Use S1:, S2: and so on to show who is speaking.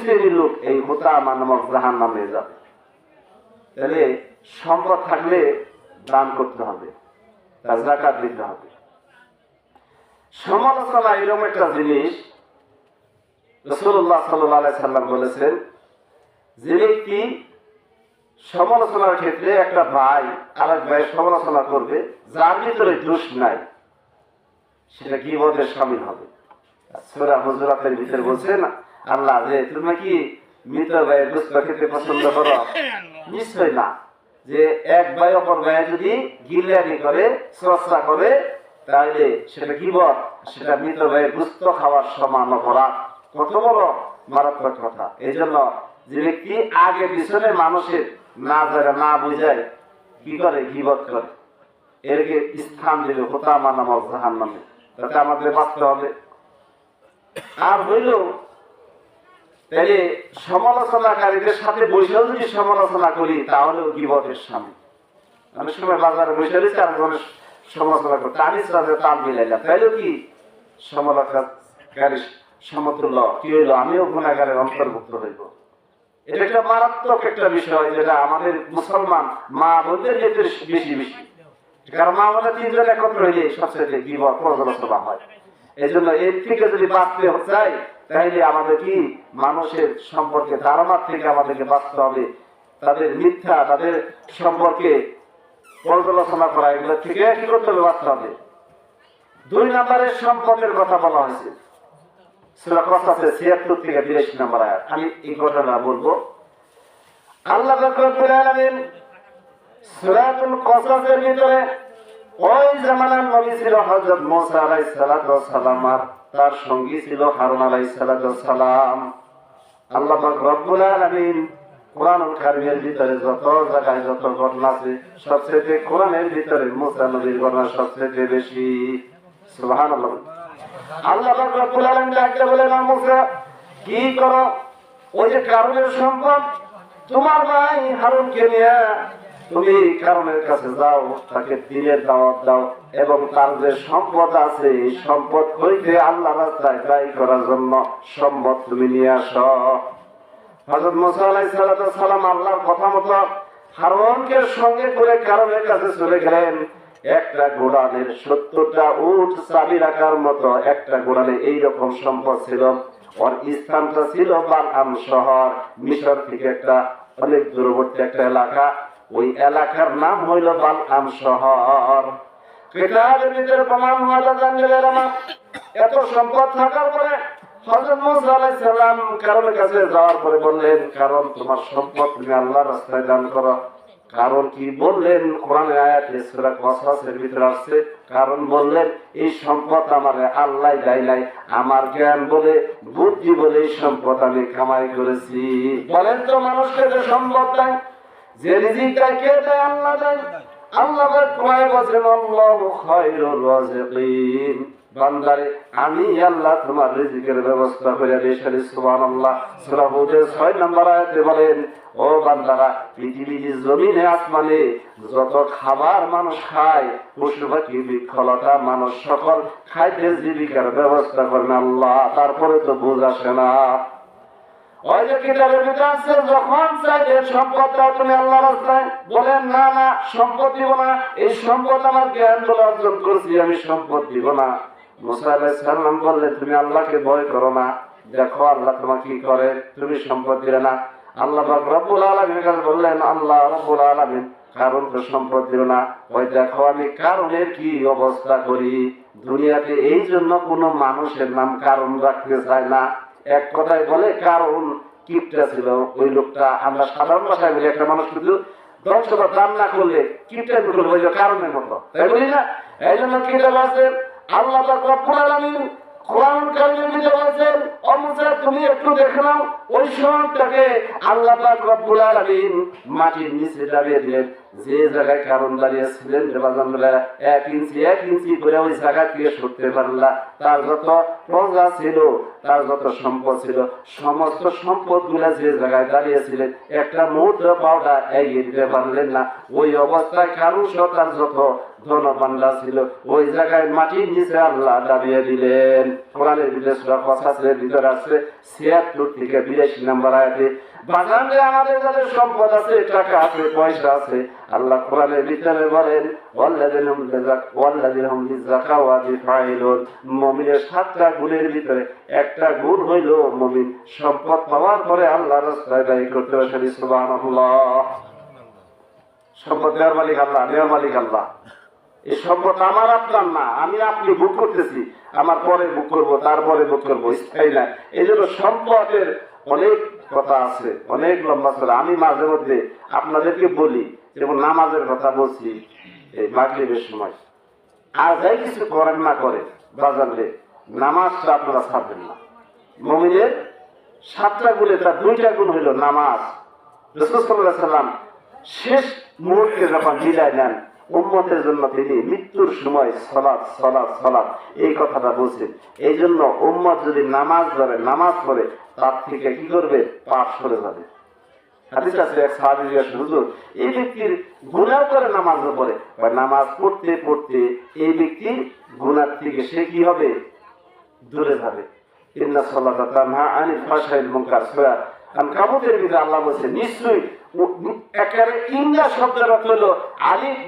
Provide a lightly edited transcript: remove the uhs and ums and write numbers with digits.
S1: শ্রেণীর লোক এই হুতামা নামক জাহান্নামে যাবে। তাহলে সম্পদ থাকলে দান করতে হবে, যাকাত দিতে হবে। সমালোচনা এরকম একটা জিনিস, রাসূলুল্লাহ সাল্লাল্লাহু আলাইহি সাল্লাম বলেছেন, যে ব্যক্তি সমালোচনার ক্ষেত্রে একটা ভাই আরেক ভাইয়ের সমালোচনা করবে, যার ভিতরে দোষ নাই, সেটা গীবতের শামিল হবে। সূরা হুজুরাতের ভিতরে বলছেন আল্লাহ যে তুমি কি মৃত ভাইয়ের গোশত খেতে পছন্দ করো? নিশ্চয় না। যে এক ভাই অপর ভাই যদি গিলানি করে, চর্চা করে, তাহলে সেটা গীবত, সেটা মৃত ভাইয়ের গোশত খাওয়ার সমান অপরাধ। কত বড় মারাত্মক কথা! এই জন্য যে ব্যক্তি আগে পিছনে মানুষের না জায়গা না বুঝায় কি করে, গীবত করে, এরকে স্থান দিল হুতামা নামক জাহান্নামে। তাতে আমাদের বাঁচতে হবে। আর হইল তাহলে সমালোচনাকারীদের সাথে বসেও যদি সমালোচনা করি, তাহলেও গীবতের শামিল। অনেক সময় বাজারে বসে রয়েছে আর সমালোচনা করতে, আমি তাল মিলাইলাম, তাইলেও কি সমালোচনাকারী সমতুল্য কি হইলো, আমিও গুনাহগারের অন্তর্ভুক্ত হইব। এটা একটা মারাত্মক একটা বিষয়, যেটা আমাদের মুসলমান মা বোনদের ক্ষেত্রে বেশি বেশি। কারণ মা বোনের তিনজন একত্র হইলে সবচেয়ে গীবত পর্যালোচনা হয়। এই জন্য এর থেকে যদি বাঁচতে চাই, তাইলে আমাদের কি মানুষের সম্পর্কে ধারণার থেকে আমাদেরকে বাঁচতে হবে। তাদের মিথ্যা, তাদের সম্পর্কে পর্যালোচনা করা, এগুলো থেকে কি করতে হবে, বাঁচতে হবে। 2 নম্বরের সম্পদের কথা বলা হয়েছে সূরা কসসের 76 থেকে 82 নম্বর আয়াত। আমি এই ঘটনা বলবো। আল্লাহ রাব্বুল আলামিন সূরাতুল কসসের ভিতরে ওই জামানার নবী ছিল হযরত মুসা আলাইহিস সালাতু ওয়াস সালাম, আর তার সঙ্গী ছিল হারুন আলাইহিস সালাতু ওয়াস সালাম। আল্লাহ পাক রব্বুল আলামিন কোরআনুল কারীমের ভিতরে যত জায়গায় যত ঘটনা আছে, সবচেয়ে কোরআনের ভিতরে মুসা নবীর ঘটনা সবচেয়ে বেশি। সুবহানাল্লাহ। আল্লাহ পাক রব্বুল আলামিন ডাকতে বলেন, মুসা কি করো? ওই যে কারণের সম্পদ তোমার ভাই হারুনকে নিয়ে তুমি কারণের কাছে যাও, তাকে দ্বীনের দাওয়াত দাও, এবং তার যে সম্পদ আছে এই সম্পদ হইতে আল্লাহর রাস্তায় ব্যয় করার জন্য সম্পদ তুমি নিয়ে আসো। হযরত মুসা আলাইহিস সালাম আল্লাহর কথা মতো হারুনকে সঙ্গে করে কারণের কাছে চলে গেলেন। একটা গোডানের 70টা উট চাবি রাখার মতো একটা গোডানে এইরকম সম্পদ ছিল। ওর স্থানটা ছিল বালআম শহর, মিশর থেকে একটা অনেক দূরবর্তী একটা এলাকা। ওই এলাকার নাম হইল বালআম শহর। কিতাবের ভিতরে প্রমাণ হলো জানলেন, এত সম্পদ থাকার পরে হযরত মুসা আলাইহিস সালাম কারণের কাছে যাওয়ার পরে বললেন, কারণ তোমার সম্পদ তুমি আল্লাহর রাস্তায় দান করো। কারণ কি বললেন? কোরআনের আয়াতে সূরা কসসের ভিতরে আছে, কারণ বললেন এই সম্পদ আমারে আল্লাহ দেয় নাই, আমার জ্ঞান বলে বুদ্ধি বলে এই সম্পদ আমি কামাই করেছি। বলেন তো, মানুষকে যে সম্পদ দেয়, যে রিজিক দেয়, কে দেয়? আল্লাহ দেয়। আল্লাহ কোরআনে বলেন, আল্লাহু খায়রুর রাযিকিন। বান্দারে আমি আল্লাহ তোমার রিজিকের ব্যবস্থা করে দিয়েছি। সুবহানাল্লাহ। সূরা হুদের 6 নম্বর আয়াতে বলেন, ও বান্দারা, পৃথিবীর জমিনে আসমানে যত খাবার মানুষ খায়, পশু পাখি বৃক্ষলতা মানুষ সকল খাদ্যের জীবিকার ব্যবস্থা করেন আল্লাহ। তারপরে তো বুঝ আসে না। ওই যে কিতাবের ভিতরে আছে, যখন চাইলে সম্পদ দাও তুমি আল্লাহর রাস্তায়, বলেন না না সম্পদ দিব না, এই সম্পদ আমার জ্ঞান বলে অর্জন করছি, আমি সম্পদ দিব না। মুসা আলাইহিস সালাম বললেন, তুমি আল্লাহকে ভয় করো না, দেখো আল্লাহ তোমাকে কি করে, তুমি সম্পদ দিলে না। আল্লাহ পাক রব্বুল আলামিন বললেন, আল্লাহ রব্বুল আলামিন কারণ তো সম্পদ দিল না, ওই দেখো আমি কারণের কি অবস্থা করি। দুনিয়াতে এই জন্য কোন মানুষের নাম কারণ রাখতে চায় না। এক কথায় বলে কারণ কিপটা ছিল ওই লোকটা। আমরা সাধারণ ভাষায় বলি, একটা মানুষ শুধু 10 টাকা দান না করলে কিপটা করবো, কারণের মতো, তাই বলি না? এই জন্য কিতাব আছে, আল্লাহ পাক রব্বুল আলামিন কোরআনুল কারীমের ভিতরে বলেছেন, ও মুসা তুমি একটু দেখে নাও, ওই শহরটাকে আল্লাহ পাক রব্বুল আলামিন মাটির নিচে দাবিয়ে দিলেন, যে জায়গায় কারণ দাঁড়িয়েছিলেন রেবাজানরা 1 ইঞ্চি করে ওই জায়গা থেকে সরতে পারলা। তার যত প্রজা ছিল, তার যত সম্পদ ছিল, সমস্ত সম্পদ গুলা যে জায়গায় দাঁড়িয়েছিলেন একটা মুহূর্ত পাওয়া এগিয়ে দিতে পারলেন না। ওই অবস্থায় কারণ তার যত ধনভাণ্ডার ছিল ওই জায়গায় মাটির নিচে আল্লাহ দাবিয়ে দিলেন। কোরআনের ভিতরে সূরা কসাসের ভিতরে আছে 76 থেকে 82 নম্বর আয়াতে, বাজারে আমাদের যাদের সম্পদ আছে, টাকা আছে, পয়সা আছে, আল্লাহ কোরআনের ভিতরে বলেন ওয়াল্লাযিনা হুম লিযাকাওয়াতি ফাইলুন, মুমিনের 7টা গুণের ভিতরে একটা গুণ হইল মুমিন সম্পদ পাওয়ার পরে আল্লাহর রাস্তায় ব্যয় করতে পারে। সুবহানাল্লাহ। সম্পদ দেওয়ার মালিক আল্লাহ, নেওয়ার মালিক আল্লাহ। এই সম্পদ আমার আপনার না, আমি আপনি ভোগ করতেছি, আমার পরে ভোগ করবো, তারপরে ভোগ করবো, স্থায়ী না। এই জন্য সম্পদের অনেক কথা আছে, অনেক লম্বা চলে। আমি মাঝে মধ্যে আপনাদেরকে বলি, যেমন নামাজের কথা বলছি এই মাগরিবের সময়, আর যাই কিছু করেন না করে বাজারে নামাজটা আপনারা ছাড়বেন না। মুমিনের 7টা গুণে তার 2টা গুণ হইল নামাজ। রাসূল সাল্লাল্লাহু আলাইহি ওয়াসাল্লাম শেষ মুহূর্তে যখন বিদায় নেন উম্মতের জন্য তিনি মৃত্যুর সময় সালাত সালাত সালাত এই কথাটা বলছেন। এই জন্য উম্মত যদি নামাজ ধরে, নামাজ পড়ে, তার থেকে কি করবে? পাপ সরে যাবে। হাদিস আছে, এক সাহাবী জিজ্ঞাসা, হুজুর এই ব্যক্তির গুনাহ করে নামাজও পড়ে, বা নামাজ পড়তে পড়তে এই ব্যক্তি গুনাহ থেকে সে কি হবে? দূরে যাবে। ইন্না সালাতা তানহা আনিল ফাহশাইল মুনকার, সূরা আনকাবুতের ভিতরে আল্লাহ বলেছেন, নিশ্চয়ই একেবারে ইন্না শব্দের অর্থ হলো আলিফ